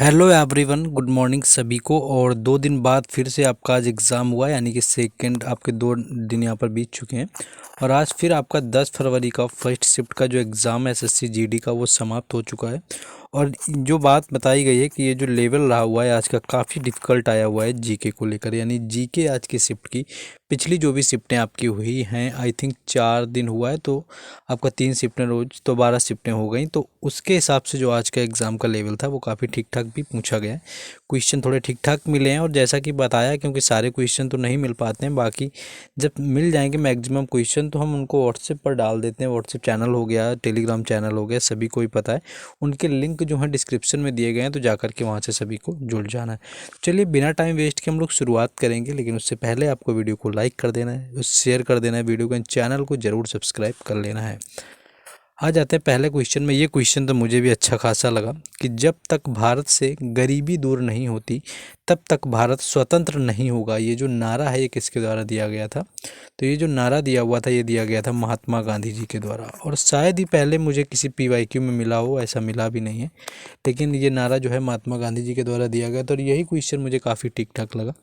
Hello everyone, good morning सभी को। और 2 दिन बाद फिर से आपका आज एग्ज़ाम हुआ है, यानी कि सेकंड आपके 2 दिन यहाँ पर बीत चुके हैं। और आज फिर आपका 10 फरवरी का फर्स्ट शिफ्ट का जो एग्ज़ाम है एसएससी जीडी का वो समाप्त हो चुका है। और जो बात बताई गई है कि ये जो लेवल रहा हुआ है आज का काफ़ी डिफ़िकल्ट आया हुआ है जीके को लेकर, यानी जीके आज की शिफ्ट की पिछली जो भी शिफ्टें आपकी हुई हैं आई थिंक 4 दिन हुआ है, तो आपका 3 शिफ्टें रोज़ तो 12 शिफ्टें हो गई। तो उसके हिसाब से जो आज का एग्ज़ाम का लेवल था वो काफ़ी ठीक ठाक भी पूछा गया है। क्वेश्चन थोड़े ठीक ठाक मिले हैं, और जैसा कि बताया, क्योंकि सारे क्वेश्चन तो नहीं मिल पाते हैं, बाकी जब मिल जाएंगे मैक्सिमम क्वेश्चन तो हम उनको व्हाट्सएप पर डाल देते हैं। व्हाट्सएप चैनल हो गया, टेलीग्राम चैनल हो गया, सभी को ही पता है। उनके लिंक जो है डिस्क्रिप्शन में दिए गए हैं, तो जाकर के वहाँ से सभी को जुड़ जाना है। चलिए बिना टाइम वेस्ट के हम लोग शुरुआत करेंगे, लेकिन उससे पहले आपको वीडियो को लाइक कर देना है, शेयर कर देना है वीडियो को, चैनल को ज़रूर सब्सक्राइब कर लेना है। आ जाते हैं पहले क्वेश्चन में। ये क्वेश्चन तो मुझे भी अच्छा खासा लगा कि जब तक भारत से गरीबी दूर नहीं होती तब तक भारत स्वतंत्र नहीं होगा। ये जो नारा है ये किसके द्वारा दिया गया था? तो ये जो नारा दिया हुआ था ये दिया गया था महात्मा गांधी जी के द्वारा। और शायद ही पहले मुझे किसी पीवाईक्यू में मिला हो, ऐसा मिला भी नहीं है, लेकिन ये नारा जो है महात्मा गांधी जी के द्वारा दिया गया था। और यही क्वेश्चन मुझे काफ़ी ठीक ठाक लगा,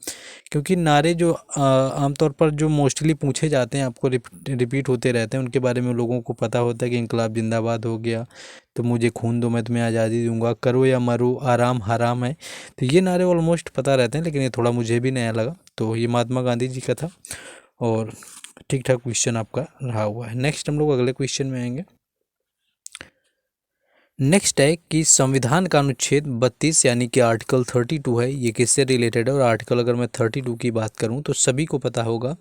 क्योंकि नारे जो आमतौर पर जो मोस्टली पूछे जाते हैं आपको रिपीट होते रहते हैं, उनके बारे में लोगों को पता होता है कि इंकलाब जिंदाबाद हो गया, तो मुझे खून दो मैं तुम्हें आज़ादी दूंगा, करो या मरो आराम हराम है। तो ये नारे ऑलमोस्ट पता रहते हैं, लेकिन ये थोड़ा मुझे भी नया लगा। तो ये महात्मा गांधी जी का था, और ठीक ठाक क्वेश्चन आपका रहा हुआ है। नेक्स्ट हम लोग अगले क्वेश्चन में आएंगे। नेक्स्ट है कि संविधान का अनुच्छेद 32 यानी कि आर्टिकल 32 है, ये किससे रिलेटेड है? और आर्टिकल अगर मैं 32 की बात करूं तो सभी को पता होगा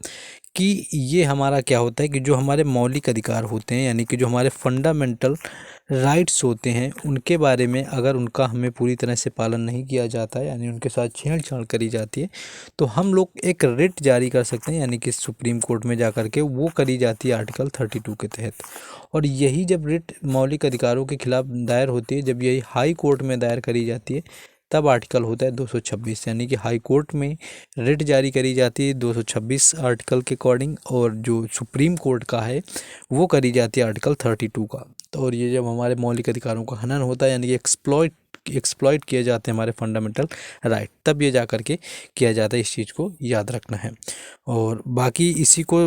कि ये हमारा क्या होता है कि जो हमारे मौलिक अधिकार होते हैं, यानी कि जो हमारे फंडामेंटल राइट्स होते हैं, उनके बारे में अगर उनका हमें पूरी तरह से पालन नहीं किया जाता है, यानी उनके साथ छेड़छाड़ करी जाती है, तो हम लोग एक रिट जारी कर सकते हैं, यानी कि सुप्रीम कोर्ट में जा कर के वो करी जाती है आर्टिकल 32 के तहत। और यही जब रिट मौलिक अधिकारों के खिलाफ दायर होती है, जब यही हाई कोर्ट में दायर करी जाती है, तब आर्टिकल होता है 226, यानी कि हाई कोर्ट में रिट जारी करी जाती है 226 आर्टिकल के अकॉर्डिंग, और जो सुप्रीम कोर्ट का है वो करी जाती है आर्टिकल 32 का। तो और ये जब हमारे मौलिक अधिकारों का हनन होता है, यानी कि एक्सप्लॉइट किए जाते हैं हमारे फंडामेंटल राइट, तब ये जा कर के किया जाता है। इस चीज़ को याद रखना है। और बाकी इसी को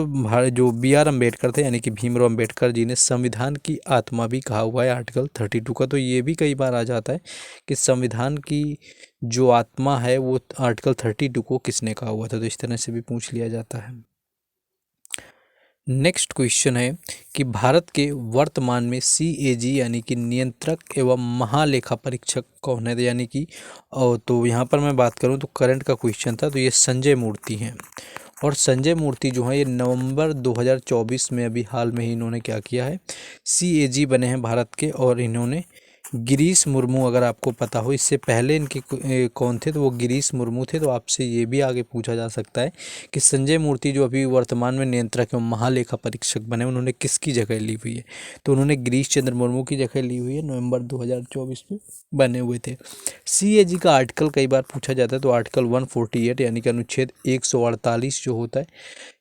जो B.R. अम्बेडकर थे, यानी कि भीमराव अम्बेडकर जी ने संविधान की आत्मा भी कहा हुआ है आर्टिकल 32 का। तो ये भी कई बार आ जाता है कि संविधान की जो आत्मा है वो आर्टिकल 32 को किसने कहा हुआ था, तो इस तरह से भी पूछ लिया जाता है। नेक्स्ट क्वेश्चन है कि भारत के वर्तमान में CAG यानी कि नियंत्रक एवं महालेखा परीक्षक कौन है? यानी कि तो यहाँ पर मैं बात करूँ तो करंट का क्वेश्चन था, तो ये संजय मूर्ति हैं। और संजय मूर्ति जो है ये नवंबर 2024 में अभी हाल में ही इन्होंने क्या किया है, CAG बने हैं भारत के। और इन्होंने गिरीश मुर्मू, अगर आपको पता हो, इससे पहले इनके कौन थे, तो वो गिरीश मुर्मू थे। तो आपसे ये भी आगे पूछा जा सकता है कि संजय मूर्ति जो अभी वर्तमान में नियंत्रक एवं महालेखा परीक्षक बने, उन्होंने किसकी जगह ली हुई है? तो उन्होंने गिरीश चंद्र मुर्मू की जगह ली हुई है, नवंबर 2024 में बने हुए थे। CAG का आर्टिकल कई बार पूछा जाता है, तो आर्टिकल 148 यानी कि अनुच्छेद 148 जो होता है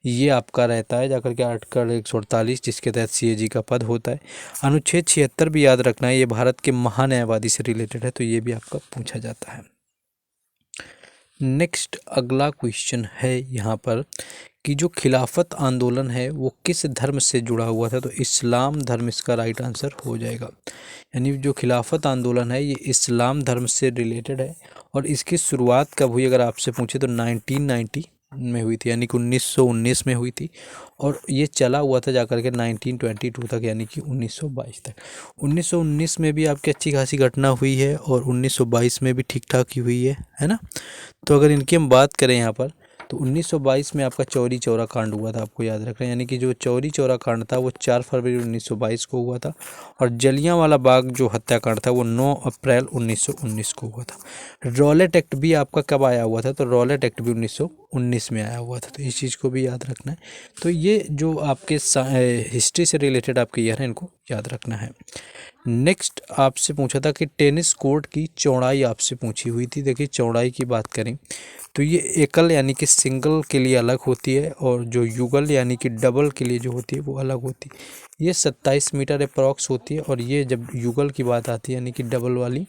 ये आपका रहता है जाकर के आर्टिकल 148, जिसके तहत CAG का पद होता है। अनुच्छेद 76 भी याद रखना है, ये भारत के महान्यायवादी से रिलेटेड है, तो ये भी आपका पूछा जाता है। नेक्स्ट अगला क्वेश्चन है यहाँ पर कि जो खिलाफत आंदोलन है वो किस धर्म से जुड़ा हुआ था? तो इस्लाम धर्म इसका राइट आंसर हो जाएगा। यानी जो खिलाफत आंदोलन है ये इस्लाम धर्म से रिलेटेड है। और इसकी शुरुआत कब हुई अगर आपसे पूछे तो 1990 में हुई थी, यानी कि 1919 में हुई थी। और ये चला हुआ था जाकर के 1922 तक, यानी कि 1922 तक। 1919 में भी आपकी अच्छी खासी घटना हुई है, और 1922 में भी ठीक ठाक ही हुई है ना। तो अगर इनकी हम बात करें यहाँ पर, तो 1922 में आपका चौरी चौरा कांड हुआ था, आपको याद रखना है। यानी कि जो चौरी चौरा कांड था वो 4 फरवरी 1922 को हुआ था। और जलियांवाला बाग जो हत्याकांड था वो 9 अप्रैल 1919 को हुआ था। रॉलेट एक्ट भी आपका कब आया हुआ था? तो रॉलेट एक्ट भी 1919 में आया हुआ था, तो इस चीज़ को भी याद रखना है। तो ये जो आपके हिस्ट्री से रिलेटेड आपके ईयर हैं, इनको याद रखना है। नेक्स्ट आपसे पूछा था कि टेनिस कोर्ट की चौड़ाई आपसे पूछी हुई थी। देखिए चौड़ाई की बात करें तो ये एकल यानी कि सिंगल के लिए अलग होती है, और जो युगल यानी कि डबल के लिए जो होती है वो अलग होती है। ये 27 मीटर अप्रॉक्स होती है। और ये जब युगल की बात आती है यानी कि डबल वाली,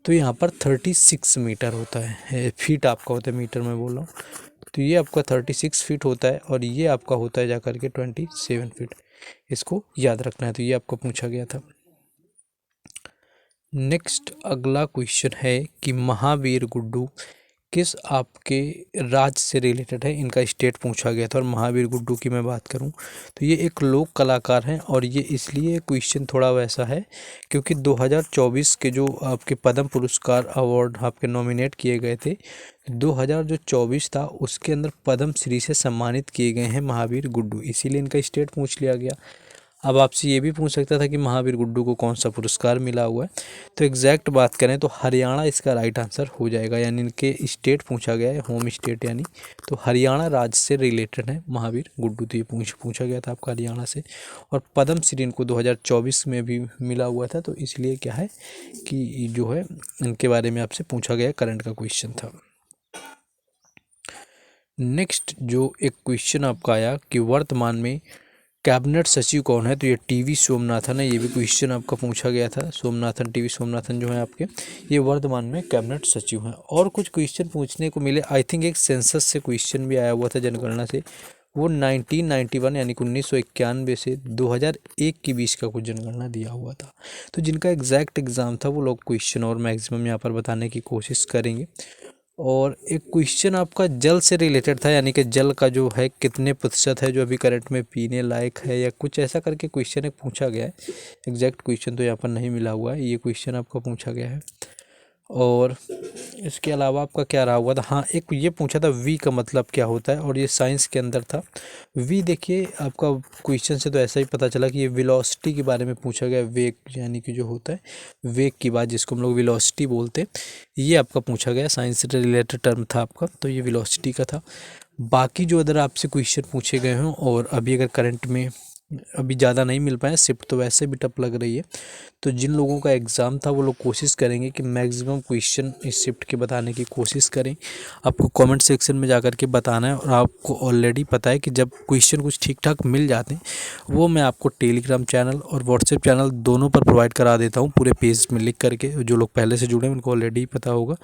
तो यहाँ पर 36 मीटर होता है, फीट आपका होता है, मीटर में बोल रहा हूँ। तो ये आपका 36 फीट होता है और ये आपका होता है जा करके 27 फीट। इसको याद रखना है। तो ये आपको पूछा गया था। नेक्स्ट अगला क्वेश्चन है कि महावीर गुड्डू किस आपके राज्य से रिलेटेड है, इनका स्टेट पूछा गया था। और महावीर गुड्डू की मैं बात करूं तो ये एक लोक कलाकार हैं और ये इसलिए क्वेश्चन थोड़ा वैसा है क्योंकि 2024 के जो आपके पद्म पुरस्कार अवार्ड आपके नॉमिनेट किए गए थे, 2024 था उसके अंदर पद्म श्री से सम्मानित किए गए हैं महावीर गुड्डू, इसीलिए इनका स्टेट पूछ लिया गया। अब आपसे ये भी पूछ सकता था कि महावीर गुड्डू को कौन सा पुरस्कार मिला हुआ है। तो एग्जैक्ट बात करें तो हरियाणा इसका राइट आंसर हो जाएगा, यानी इनके स्टेट पूछा गया है, होम स्टेट यानी। तो हरियाणा राज्य से रिलेटेड है महावीर गुड्डू। तो ये पूछा गया था आपका हरियाणा से। और पद्म श्री इनको 2024 में भी मिला हुआ था, तो इसलिए क्या है कि जो है इनके बारे में आपसे पूछा गया, करंट का क्वेश्चन था। नेक्स्ट जो एक क्वेश्चन आपका आया कि वर्तमान में कैबिनेट सचिव कौन है, तो ये टीवी सोमनाथन है। ये भी क्वेश्चन आपका पूछा गया था। सोमनाथन, टीवी सोमनाथन जो है आपके, ये वर्तमान में कैबिनेट सचिव हैं। और कुछ क्वेश्चन पूछने को मिले, आई थिंक एक सेंसस से क्वेश्चन भी आया हुआ था, जनगणना से। वो 1991 यानी कि 1991 से 2001 के बीच का कुछ जनगणना दिया हुआ था। तो जिनका एग्जैक्ट एग्जाम था वो लोग क्वेश्चन और मैक्सिमम यहाँ पर बताने की कोशिश करेंगे। और एक क्वेश्चन आपका जल से रिलेटेड था, यानी कि जल का जो है कितने प्रतिशत है जो अभी करंट में पीने लायक है, या कुछ ऐसा करके क्वेश्चन एक पूछा गया है। एग्जैक्ट क्वेश्चन तो यहाँ पर नहीं मिला हुआ है, ये क्वेश्चन आपका पूछा गया है। और इसके अलावा आपका क्या रहा हुआ था, हाँ एक ये पूछा था वी का मतलब क्या होता है, और ये साइंस के अंदर था। वी देखिए आपका क्वेश्चन से तो ऐसा ही पता चला कि ये वेलोसिटी के बारे में पूछा गया, वेग यानी कि जो होता है वेग की बात जिसको हम लोग वेलोसिटी बोलते हैं, ये आपका पूछा गया, साइंस से रिलेटेड टर्म था आपका, तो ये वेलोसिटी का था। बाकी जो अदर आपसे क्वेश्चन पूछे गए हों और अभी अगर करंट में अभी ज़्यादा नहीं मिल पाए, शिफ्ट तो वैसे भी टफ लग रही है, तो जिन लोगों का एग्ज़ाम था वो लोग कोशिश करेंगे कि मैक्सिमम क्वेश्चन इस शिफ्ट के बताने की कोशिश करें। आपको कमेंट सेक्शन में जा कर के बताना है। और आपको ऑलरेडी पता है कि जब क्वेश्चन कुछ ठीक ठाक मिल जाते हैं वो मैं आपको टेलीग्राम चैनल और व्हाट्सएप चैनल दोनों पर प्रोवाइड करा देता हूँ, पूरे पेज में लिख करके। जो लोग पहले से जुड़े हैं उनको ऑलरेडी पता होगा।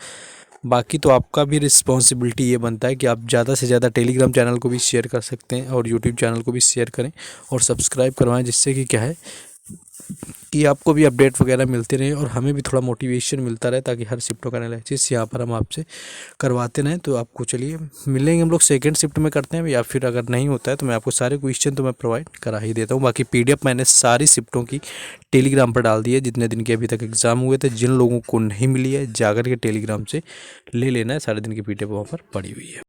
बाकी तो आपका भी रिस्पॉन्सिबिलिटी ये बनता है कि आप ज़्यादा से ज़्यादा टेलीग्राम चैनल को भी शेयर कर सकते हैं और यूट्यूब चैनल को भी शेयर करें और सब्सक्राइब करवाएं, जिससे कि क्या है कि आपको भी अपडेट वगैरह मिलते रहे और हमें भी थोड़ा मोटिवेशन मिलता रहे, ताकि हर शिफ्टों का एनालिसिस यहाँ पर हम आपसे करवाते रहें। तो आपको चलिए मिलेंगे हम लोग सेकंड शिफ्ट में करते हैं, या फिर अगर नहीं होता है तो मैं आपको सारे क्वेश्चन तो मैं प्रोवाइड करा ही देता हूँ। बाकी PDF मैंने सारी शिफ्टों की टेलीग्राम पर डाल दी है, जितने दिन के अभी तक एग्ज़ाम हुए थे। जिन लोगों को नहीं मिली है जाकर के टेलीग्राम से ले लेना है, सारे दिन की PDF वहाँ पर पड़ी हुई है।